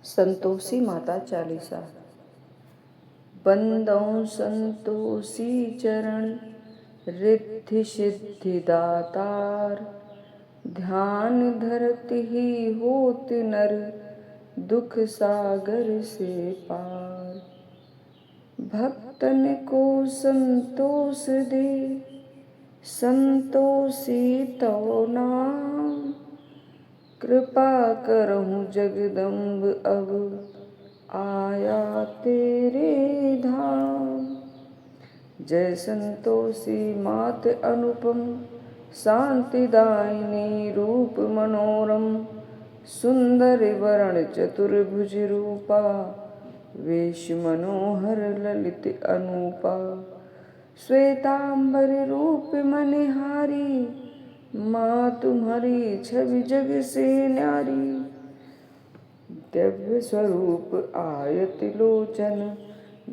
संतोषी माता चालीसा। बंदों संतोषी चरण रिद्धि सिद्धि दातार, ध्यान धरत ही होत नर दुख सागर से पार। भक्तन को संतोष दे संतोषी तो नाम, कृपा करहूँ जगदम्ब अब आया तेरे धाम। जय संतोषी मात अनुपम, शांति दायिनी रूप मनोरम, सुंदर वरण चतुर्भुज रूपा, वेश मनोहर ललित अनूपा। श्वेतांबर रूप मनिहारी, माँ तुम्हारी छवि जग से न्यारी। दिव्य स्वरूप आयत लोचन,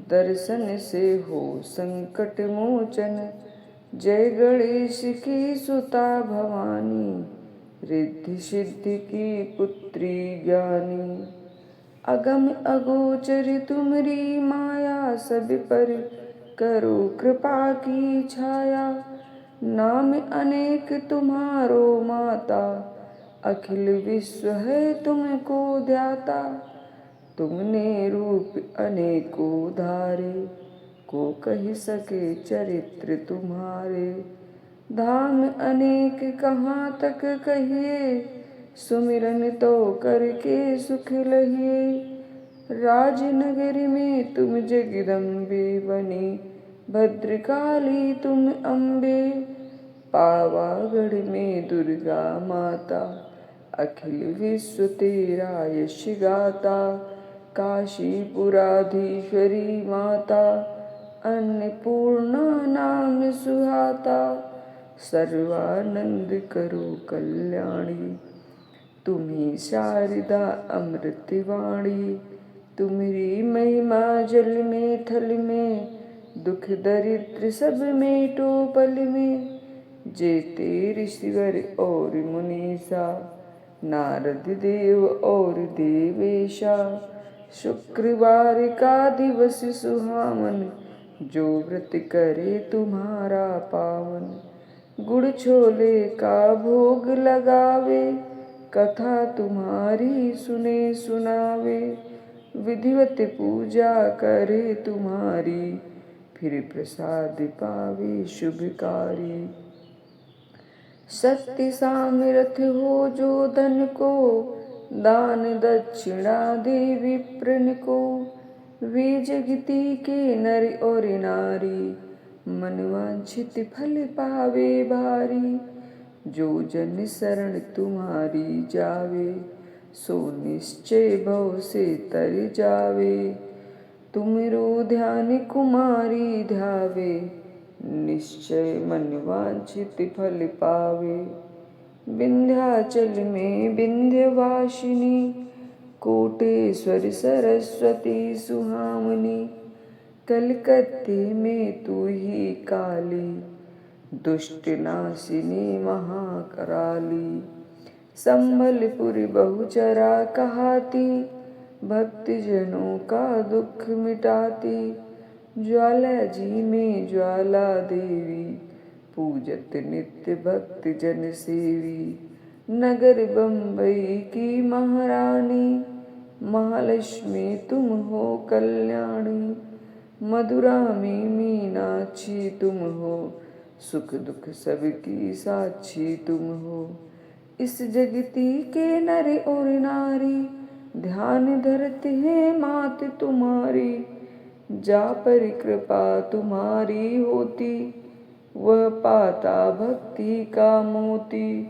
दर्शन से हो संकट मोचन। जय गणेश की सुता भवानी, रिद्धि सिद्धि की पुत्री ज्ञानी। अगम अगोचर तुमरी माया, सब पर करो कृपा की छाया। नाम अनेक तुम्हारो माता, अखिल विश्व है तुमको ध्याता। तुमने रूप अनेकों धारे, को कह सके चरित्र तुम्हारे। धाम अनेक कहाँ तक कहिए, सुमिरन तो करके सुख लहिए। राजनगर में तुम जगदम्बे बनी, भद्रकाली तुम अम्बे। पावागढ़ में दुर्गा माता, अखिल विश्व तेरा यश गाता। काशीपुराधीश्वरी माता, अन्नपूर्णा नाम सुहाता। सर्वानंद करो कल्याणी, तुम्ही शारदा अमृतवाणी। तुम्हारी महिमा जल में थल में, दुख दरिद्र सब मेटो पल में। जेते ऋषिवर और मुनीसा, नारद देव और देवेशा। शुक्रवार का दिवस सुहावन, जो व्रत करे तुम्हारा पावन। गुड़ छोले का भोग लगावे, कथा तुम्हारी सुने सुनावे। विधिवत पूजा करे तुम्हारी, फिर प्रसाद पावे शुभकारी। शक्ति सामर्थ्य हो जो धन को, दान दक्षिणा दे विप्रन को। वे जगती के नर और नारी, मनवांछित फल पावे भारी। जो जन शरण तुम्हारी जावे, सो निश्चय भव से तर जावे। तुमरो ध्यान कुमारी ध्यावे, निश्चय मन वांछित फल पावे। विंध्याचल में विंध्यवासिनी, कोटेश्वर सरस्वती सुहामनी। कलकत्ते में तू ही काली, दुष्ट नाशिनी महाकराली। संबलपुर बहुचरा कहाती, भक्त जनों का दुख मिटाती। ज्वाला जी में ज्वाला देवी, पूजत नित्य भक्त जन सेवी। नगर बम्बई की महारानी, महालक्ष्मी तुम हो कल्याणी। मधुरा में मीनाक्षी तुम हो, सुख दुख सबकी साक्षी तुम हो। इस जगती के नर और नारी, ध्यान धरते हैं मात तुम्हारी। जा पर कृपा तुम्हारी होती, वह पाता भक्ति का मोती।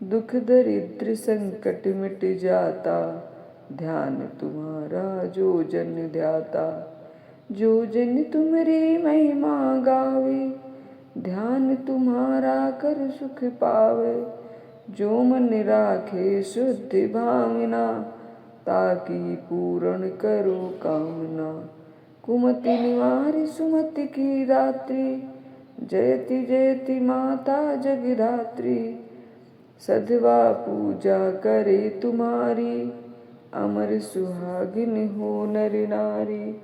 दुख दरिद्र संकट मिट जाता, ध्यान तुम्हारा जो जन ध्याता। जो जन तुम्हारी महिमा गावे, ध्यान तुम्हारा कर सुख पावे। जो मन राखे शुद्ध भावना, ताकि पूर्ण करो कामना। कुमति निवारी सुमति की दात्री, जयति जयति माता जगधात्री। सधवा पूजा करे तुम्हारी, अमर सुहागिन हो नर नारी,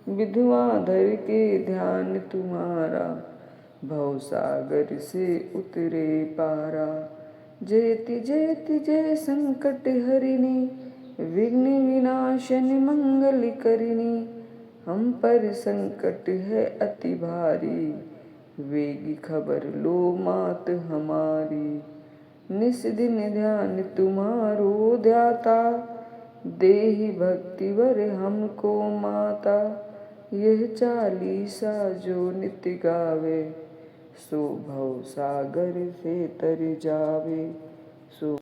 विधवा धर के ध्यान तुम्हारा, भव सागर से उतरे पारा। जयति जयति जय संकट हरिणी, विघ्न विनाशनि मंगल करिणी। हम पर संकट है अति भारी, वेगी खबर लो मात हमारी। निस दिन ध्यान तुम्हारो ध्याता, देहि भक्ति वर हमको माता। यह चालीसा जो नित्य गावे, सो भव सागर से तर जावे। सो